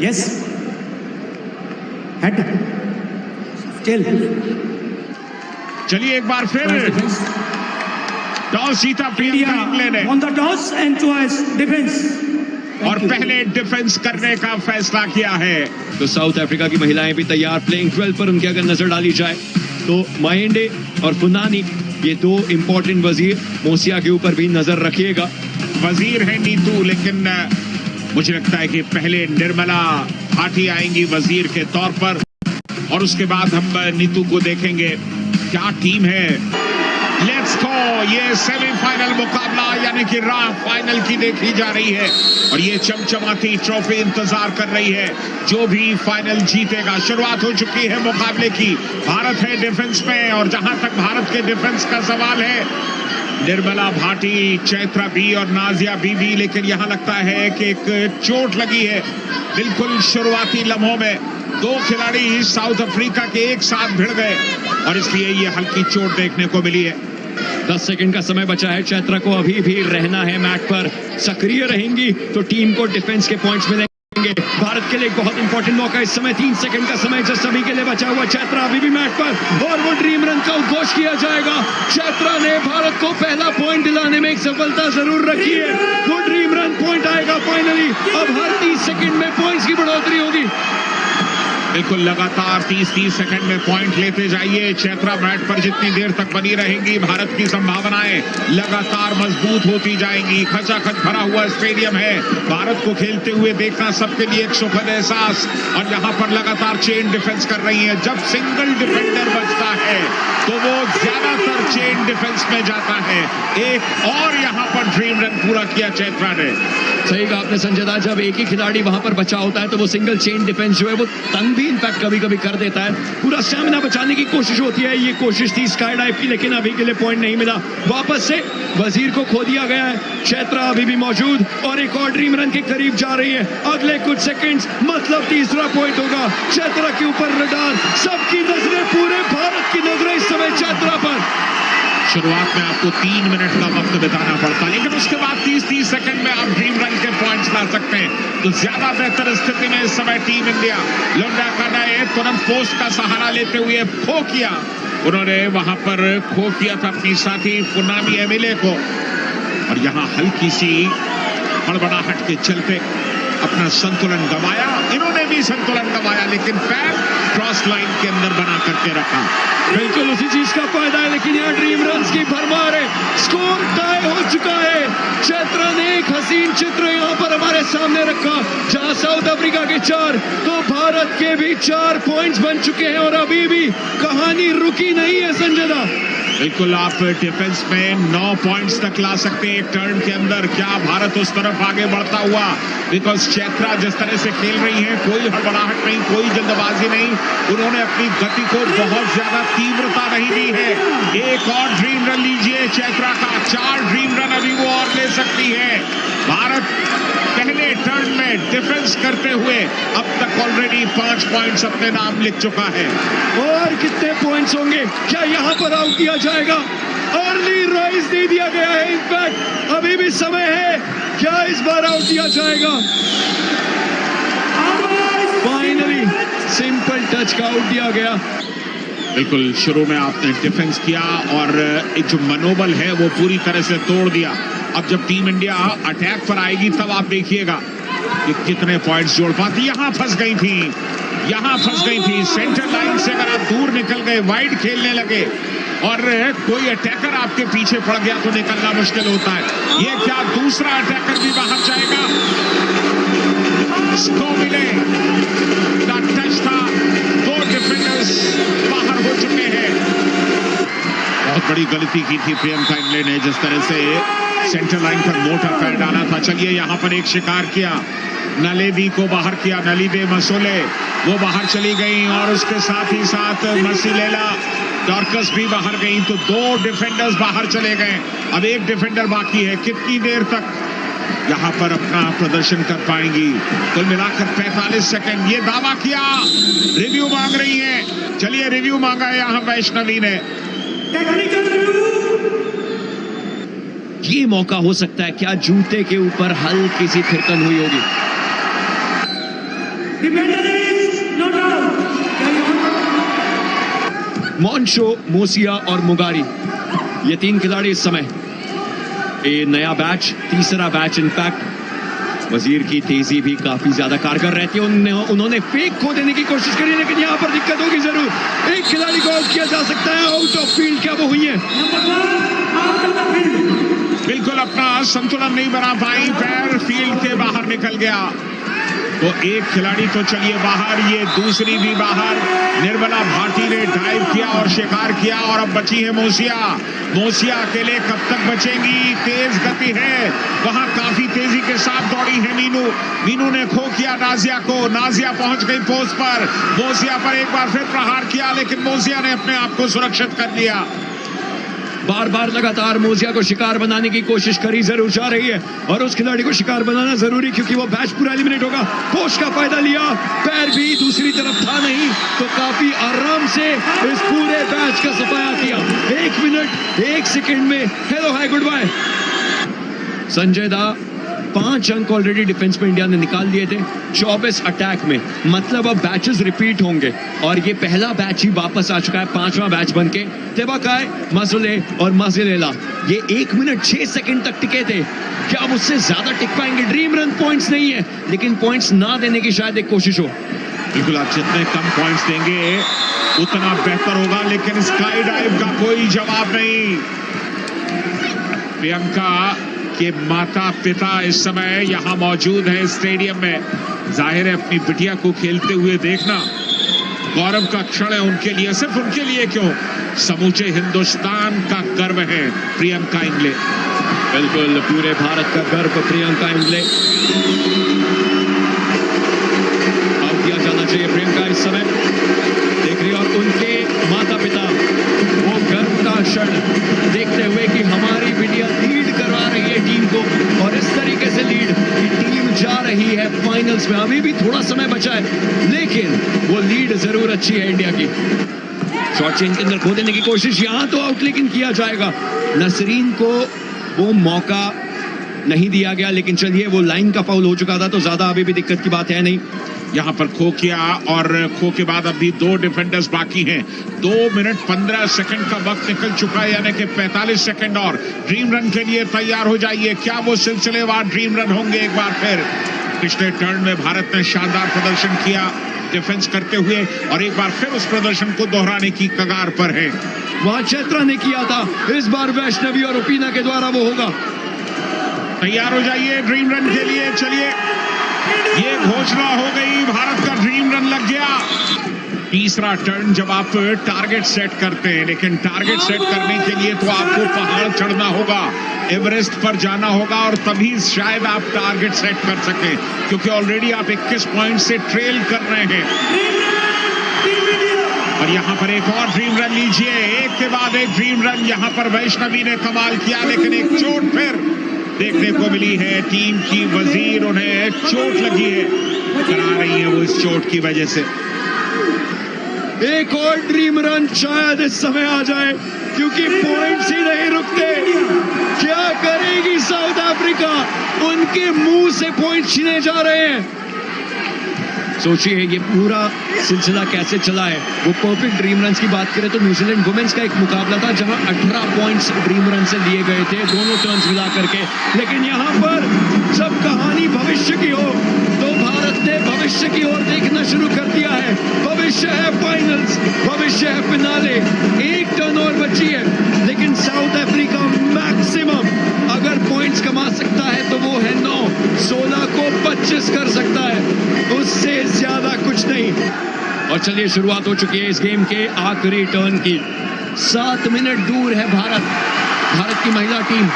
Yes. Head. Tail. चलिए एक बार फिर टॉस जीता प्रियंका इंग्लैंड ने On the toss and choice defense. और पहले डिफेंस करने का फैसला किया है। तो साउथ अफ्रीका की महिलाएं भी तैयार। प्लेइंग 12 पर उनकी अगर नजर डाली जाए तो माहेंडे और फुनानी, ये दो इंपॉर्टेंट वजीर। मोसिया के ऊपर भी नजर रखिएगा। वजीर है नीतू, लेकिन मुझे लगता है कि पहले निर्मला भाटी आएंगी वजीर के तौर पर और उसके बाद हम नीतू को देखेंगे। क्या टीम है। Let's go. ये सेमीफाइनल मुकाबला यानी कि राह फाइनल की देखी जा रही है और ये चमचमाती ट्रॉफी इंतजार कर रही है। जो भी फाइनल जीतेगा। शुरुआत हो चुकी है मुकाबले की। भारत है डिफेंस में और जहां तक भारत के डिफेंस का सवाल है, निर्मला भाटी, चैत्रा बी और नाजिया बीबी, लेकिन यहां लगता है कि एक चोट लगी है बिल्कुल शुरुआती लम्हों में। दो खिलाड़ी साउथ अफ्रीका के एक साथ भिड़ गए और इसलिए ये हल्की चोट देखने को मिली है। 10 सेकंड का समय बचा है। चैत्रा को अभी भी रहना है मैट पर। सक्रिय रहेंगी तो टीम को डिफेंस के पॉइंट्स मिलेंगे। भारत के लिए एक बहुत इंपॉर्टेंट मौका इस समय। 3 सेकंड का समय जो सभी के लिए बचा हुआ। चैत्रा अभी भी मैट पर और वो ड्रीम रन का उद्घोष किया जाएगा। चैत्रा ने भारत को पहला पॉइंट दिलाने में एक सफलता जरूर रखी है। वो ड्रीम रन पॉइंट आएगा फाइनली। अब हर 30 सेकंड में पॉइंट्स की बढ़ोतरी होगी। बिल्कुल लगातार 30-30 सेकंड में पॉइंट लेते जाइए। चैत्रा मैट पर जितनी देर तक बनी रहेंगी, भारत की संभावनाएं लगातार मजबूत होती जाएंगी। खचाखच भरा हुआ स्टेडियम है। भारत को खेलते हुए देखना सबके लिए एक सुखद एहसास। और यहां पर लगातार चेन डिफेंस कर रही है। जब सिंगल डिफेंडर बचता है तो वो ज्यादातर चेन डिफेंस में जाता है। एक और यहां पर ड्रीम रन पूरा किया चैत्रा ने। सही कहा आपने संजय दा। जब एक ही खिलाड़ी वहां पर बचा होता है तो वो सिंगल चेन डिफेंस जो है वो तंग भी इनफैक्ट कभी कभी कर देता है। पूरा स्टैमिना बचाने की कोशिश होती है। ये कोशिश थी स्काई डाइव की, लेकिन अभी के लिए पॉइंट नहीं मिला। वापस से वजीर को खो दिया गया है। चैत्रा अभी भी मौजूद और एक और ड्रीम रन के करीब जा रही है। अगले कुछ सेकंड्स मतलब तीसरा पॉइंट होगा। चैत्रा के ऊपर रडार। सबकी नजरें, पूरे भारत की नजरें इस समय चैत्रा पर। शुरुआत में आपको 3 मिनट का वक्त बिताना पड़ता है, लेकिन उसके बाद 30-30 सेकंड में आप ड्रीम रन के पॉइंट्स ला सकते हैं। तो ज्यादा बेहतर स्थिति में इस समय टीम इंडिया। लोंडा कानाए तुरंत पोस्ट का सहारा लेते हुए खो किया। उन्होंने वहां पर खो किया था अपनी साथी फुनामी एमिले को और यहां हल्की सी हड़बड़ाहट के चलते अपना संतुलन गंवाया। इन्होंने भी संतुलन गंवाया, लेकिन पैर क्रॉस लाइन के अंदर बना करके रखा। बिल्कुल उसी चीज का फायदा है, लेकिन यहाँ ड्रीम रन्स की भरमार है। स्कोर टाई हो चुका है। चैत्रा ने एक हसीन चित्र यहाँ पर हमारे सामने रखा, जहां साउथ अफ्रीका के 4 तो भारत के भी 4 पॉइंट्स बन चुके हैं और अभी भी कहानी रुकी नहीं है संजय दा। बिल्कुल आप डिफेंस में 9 पॉइंट्स तक ला सकते हैं एक टर्न के अंदर। क्या भारत उस तरफ आगे बढ़ता हुआ, बिकॉज चैत्रा जिस तरह से खेल रही है, कोई हड़बड़ाहट नहीं, कोई जल्दबाजी नहीं। उन्होंने अपनी गति को बहुत ज्यादा तीव्रता नहीं दी है। एक और ड्रीम रन लीजिए चैत्रा का। 4 ड्रीम रन अभी वो और ले सकती है। भारत पहले टर्न में डिफेंस करते हुए अब तक ऑलरेडी 5 पॉइंट्स अपने नाम लिख चुका है। और कितने पॉइंट्स होंगे? क्या यहाँ पर आउट किया जाएगा? अर्ली राइज दे दिया गया है। इनफैक्ट अभी भी समय है। क्या इस बार आउट किया जाएगा? फाइनली सिंपल टच का आउट दिया गया। बिल्कुल शुरू में आपने डिफेंस किया और एक जो मनोबल है वो पूरी तरह से तोड़ दिया। अब जब टीम इंडिया अटैक पर आएगी तब आप देखिएगा कि कितने पॉइंट्स जोड़ पाती। यहां फंस गई थी, यहां फंस गई थी। सेंटर लाइन से अगर आप दूर निकल गए, वाइड खेलने लगे और कोई अटैकर आपके पीछे पड़ गया तो निकलना मुश्किल होता है। ये क्या दूसरा अटैकर भी बाहर जाएगा? स्कोमिले का टच था। 2 डिफेंडर्स बाहर हो चुके हैं। बहुत बड़ी गलती की थी प्रियंका इंग्लैंड ने, जिस तरह से सेंटर लाइन पर मोटा पैर डाला था। चलिए यहां पर एक शिकार किया, नलेदी को बाहर किया। नलीदे मसोले वो बाहर चली गई और उसके साथ ही साथ मसीलेला डॉर्कस भी बाहर गई। तो 2 डिफेंडर्स बाहर चले गए। अब एक डिफेंडर बाकी है। कितनी देर तक यहां पर अपना प्रदर्शन कर पाएंगी? कुल मिलाकर 45 सेकंड। ये दावा किया, रिव्यू मांग रही है। चलिए रिव्यू मांगा है यहां वैष्णवी ने। ये मौका हो सकता है। क्या जूते के ऊपर हल्की सी थिरकन हुई होगी? Defender is not out. Carry on. मॉन्शो, मोसिया और मुगारी, ये तीन खिलाड़ी इस समय ये नया बैच, तीसरा बैच इनफैक्ट। वजीर की तेजी भी काफी ज्यादा कारगर रहती है। उन्होंने फेक खो देने की कोशिश करी, लेकिन यहाँ पर दिक्कत होगी जरूर। एक खिलाड़ी को आउट किया जा सकता है। आउट ऑफ फील्ड क्या वो हुई है? Number 1 out of the field. बिल्कुल अपना संतुलन नहीं बना पाई, पैर फील्ड के बाहर निकल गया। तो एक खिलाड़ी तो चलिए बाहर, ये दूसरी भी बाहर। निर्मला भाटी ने डाइव किया और शिकार किया, और अब बची है मोसिया। मोसिया अकेले कब तक बचेंगी? तेज गति है, वहां काफी तेजी के साथ दौड़ी है मीनू। मीनू ने खो किया नाजिया को, नाजिया पहुंच गई पोस्ट पर। मोसिया पर एक बार फिर प्रहार किया, लेकिन मोसिया ने अपने आप को सुरक्षित कर लिया। बार बार लगातार मोसिया को शिकार बनाने की कोशिश करी जरूर जा रही है, और उस खिलाड़ी को शिकार बनाना जरूरी, क्योंकि वो बैच पूरा एलिमिनेट होगा। पोस्ट का फायदा लिया, पैर भी दूसरी तरफ था नहीं, तो काफी आराम से इस पूरे बैच का सफाया किया। 1 मिनट 1 सेकंड में hello hi good bye. Sanjay da 5 अंक ऑलरेडी डिफेंस में इंडिया ने निकाल लिए थे 24 अटैक में। मतलब अब बैचेस रिपीट होंगे, और ये पहला बैच ही वापस आ चुका है, 5वां बैच बनके। तेबाकाय, मजुले और मजिलेला ये 1 मिनट 6 सेकंड तक टिके थे। क्या अब उससे ज्यादा टिक पाएंगे? ड्रीम रन पॉइंट्स नहीं है, लेकिन पॉइंट्स ना देने की शायद एक कोशिश हो। बिल्कुल, आप जितने कम पॉइंट्स देंगे उतना बेहतर होगा, लेकिन स्काई डाइव का कोई जवाब नहीं। प्रियंका के माता पिता इस समय यहां मौजूद हैं स्टेडियम में। जाहिर है अपनी बिटिया को खेलते हुए देखना गौरव का क्षण है उनके लिए। सिर्फ उनके लिए क्यों, समूचे हिंदुस्तान का गर्व है प्रियंका इंगले। बिल्कुल, पूरे भारत का गर्व प्रियंका इंगले। आउट दिया जाना चाहिए प्रियंका इस समय, देख रही, और उनके माता पिता वो गर्व का क्षण देखते हुए कि हमारी बिटिया लीड करवा रही है टीम को, और इस तरीके से लीड की टीम जा रही है फाइनल्स में। अभी भी थोड़ा समय बचा है, लेकिन वो लीड जरूर अच्छी है इंडिया की। शॉर्ट चेन के अंदर खो देने की कोशिश, यहां तो आउट लेकिन किया जाएगा। नसरीन को वो मौका नहीं दिया गया, लेकिन चलिए वो लाइन का फाउल हो चुका था, तो ज्यादा अभी भी दिक्कत की बात है नहीं। यहां पर खो किया, और खो के बाद अभी 2 डिफेंडर्स बाकी हैं। 2 मिनट 15 सेकंड का वक्त निकल चुका है, यानी कि 45 सेकंड और। ड्रीम रन के लिए तैयार हो जाइए। क्या वो सिलसिलेवार ड्रीम रन होंगे एक बार फिर? पिछले टर्न में भारत ने शानदार प्रदर्शन किया डिफेंस करते हुए, और एक बार फिर उस प्रदर्शन को दोहराने की कगार पर है। वहां चैत्रा ने किया था, इस बार वैष्णवी और रुपीना के द्वारा वो होगा। तैयार हो जाइए ड्रीम रन के लिए। चलिए, ये घोषणा हो गई, भारत का ड्रीम रन लग गया। तीसरा टर्न जब आप टारगेट सेट करते हैं, लेकिन टारगेट सेट करने के लिए तो आपको पहाड़ चढ़ना होगा, एवरेस्ट पर जाना होगा, और तभी शायद आप टारगेट सेट कर सकें, क्योंकि ऑलरेडी आप 21 पॉइंट से ट्रेल कर रहे हैं। और यहां पर एक और ड्रीम रन लीजिए, एक के बाद एक ड्रीम रन। यहां पर वैष्णवी ने कमाल किया, लेकिन एक चोट फिर देखने को मिली है टीम की। वजीर, उन्हें चोट लगी है, करा रही है वो इस चोट की वजह से। एक और ड्रीम रन शायद इस समय आ जाए, क्योंकि पॉइंट्स ही नहीं रुकते। क्या करेगी साउथ अफ्रीका? उनके मुंह से पॉइंट छीने जा रहे हैं। सोचिए ये पूरा सिलसिला कैसे चला है। वो परफेक्ट ड्रीम रन की बात करें तो न्यूजीलैंड वुमेन्स का एक मुकाबला था, जहां 18 पॉइंट्स ड्रीम रन से लिए गए थे दोनों टर्न्स मिला करके। लेकिन यहां पर जब कहानी भविष्य की हो, तो भारत ने भविष्य की ओर देखना शुरू कर दिया है। भविष्य है फाइनल्स, भविष्य है फिनाले। एक टर्न और बची है, लेकिन साउथ अफ्रीका मैक्सिमम अगर पॉइंट्स कमा सकता है तो वो है 9, 16 को 25 कर सकता है, उससे ज्यादा कुछ नहीं। और चलिए, शुरुआत हो चुकी है इस गेम के आखिरी टर्न की। 7 मिनट दूर है भारत की महिला टीम,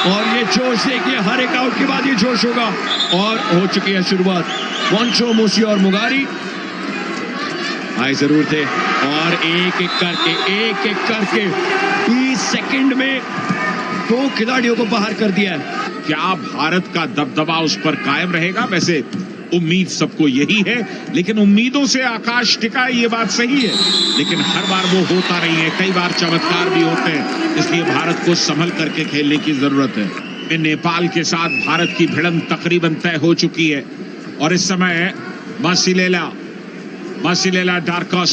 और ये जोश देखिए, हर एक आउट के बाद ये जोश होगा। और हो चुकी है शुरुआत। मॉन्शो, मोसिया और मुगारी आए जरूर थे, और एक एक करके 20 सेकंड में 2 खिलाड़ियों को बाहर कर दिया है। क्या भारत का दबदबा उस पर कायम रहेगा? वैसे उम्मीद सबको यही है, लेकिन उम्मीदों से आकाश टिका है, ये बात सही है, लेकिन हर बार वो होता नहीं है। कई बार चमत्कार भी होते हैं, इसलिए भारत को संभल करके खेलने की जरूरत है। नेपाल के साथ भारत की भिड़ंत तकरीबन तय हो चुकी है, और इस समय मासिलेला डार्कस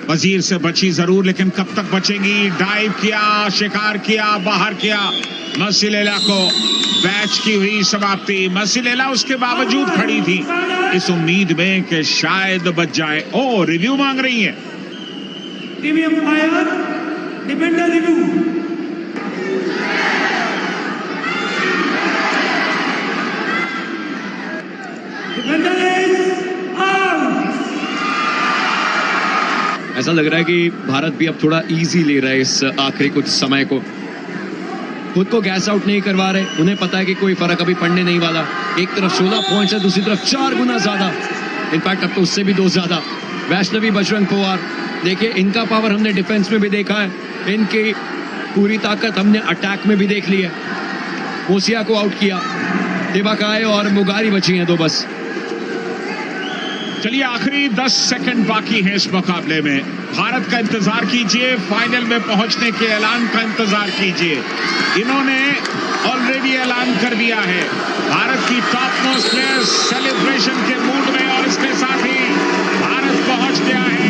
वजीर से बची जरूर, लेकिन कब तक बचेंगी? डाइव किया, शिकार किया, बाहर किया। मासिलेला को बैच की हुई समाप्ति। मासिलेला उसके बावजूद खड़ी थी इस उम्मीद में कि शायद बच जाए। ओ, रिव्यू मांग रही है। TV umpire, defender review. Defender is out. ऐसा लग रहा है कि भारत भी अब थोड़ा इजी ले रहा है इस आखिरी कुछ समय को। खुद को गैस आउट नहीं करवा रहे, उन्हें पता है कि कोई फर्क अभी पड़ने नहीं वाला। एक तरफ 16 पॉइंट्स है, दूसरी तरफ 4 गुना ज्यादा, इनफैक्ट अब तो उससे भी 2 ज्यादा। वैष्णवी बजरंग पुआर, देखिए इनका पावर हमने डिफेंस में भी देखा है, इनकी पूरी ताकत हमने अटैक में भी देख ली है। ओसिया को आउट किया, दिबाकाय और मुगारी बची हैं 2 बस। चलिए, आखिरी 10 सेकंड बाकी है इस मुकाबले में। भारत का इंतजार कीजिए, फाइनल में पहुंचने के ऐलान का इंतजार कीजिए। इन्होंने ऑलरेडी ऐलान कर दिया है, भारत की टॉप मोस्ट प्लेयर्स सेलिब्रेशन के मूड में, और इसके साथ ही भारत पहुंच गया है